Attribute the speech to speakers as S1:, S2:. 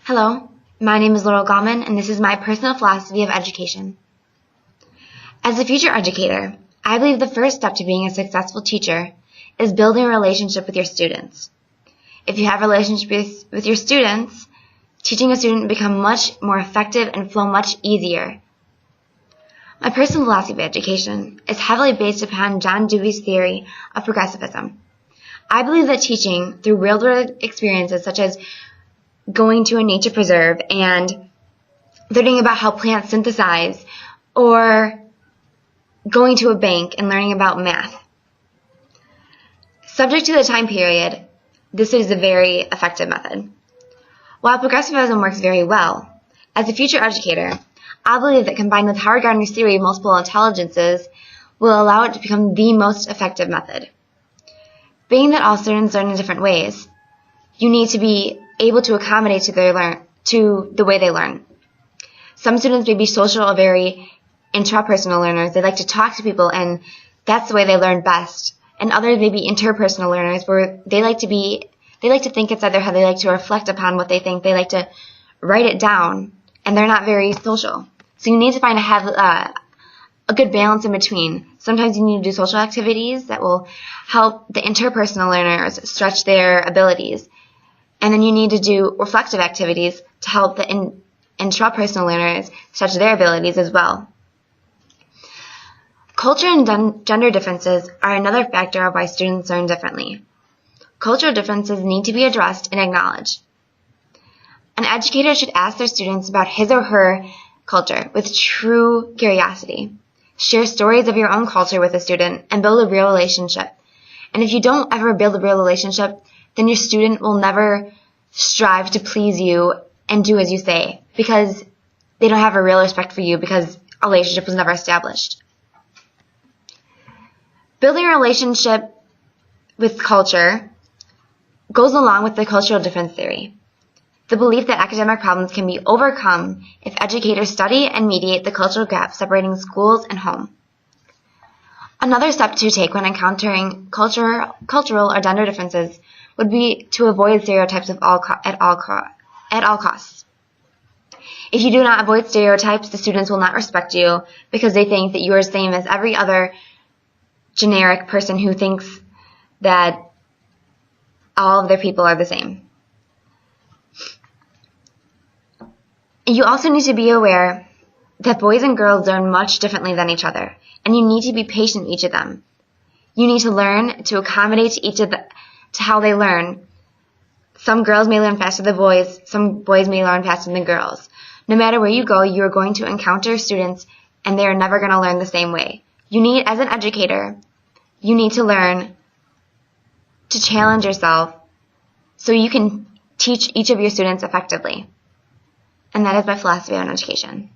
S1: Hello, my name is Laurel Gallman, and this is my personal philosophy of education. As a future educator, I believe the first step to being a successful teacher is building a relationship with your students. If you have a relationship with your students, teaching a student will become much more effective and flow much easier. My personal philosophy of education is heavily based upon John Dewey's theory of progressivism. I believe that teaching through real-world experiences such as going to a nature preserve and learning about how plants synthesize, or going to a bank and learning about math. Subject to the time period, this is a very effective method. While progressivism works very well, as a future educator, I believe that combined with Howard Gardner's theory of multiple intelligences will allow it to become the most effective method. Being that all students learn in different ways, you need to be able to accommodate to the way they learn. Some students may be social or very intrapersonal learners. They like to talk to people, and that's the way they learn best. And others may be interpersonal learners, where they like to think inside their head. They like to reflect upon what they think. They like to write it down, and they're not very social. So you need to find a good balance in between. Sometimes you need to do social activities that will help the interpersonal learners stretch their abilities. And then you need to do reflective activities to help the intrapersonal learners stretch their abilities as well. Culture and gender differences are another factor of why students learn differently. Cultural differences need to be addressed and acknowledged. An educator should ask their students about his or her culture with true curiosity. Share stories of your own culture with a student and build a real relationship. And if you don't ever build a real relationship, then your student will never strive to please you and do as you say, because they don't have a real respect for you, because a relationship was never established. Building a relationship with culture goes along with the cultural difference theory, the belief that academic problems can be overcome if educators study and mediate the cultural gap separating schools and home. Another step to take when encountering cultural or gender differences would be to avoid stereotypes at all costs. If you do not avoid stereotypes, the students will not respect you because they think that you are the same as every other generic person who thinks that all of their people are the same. You also need to be aware that boys and girls learn much differently than each other, and you need to be patient with each of them. You need to learn to accommodate to how they learn. Some girls may learn faster than boys, some boys may learn faster than girls. No matter where you go, you are going to encounter students, and they are never going to learn the same way. As an educator, you need to learn to challenge yourself so you can teach each of your students effectively. And that is my philosophy on education.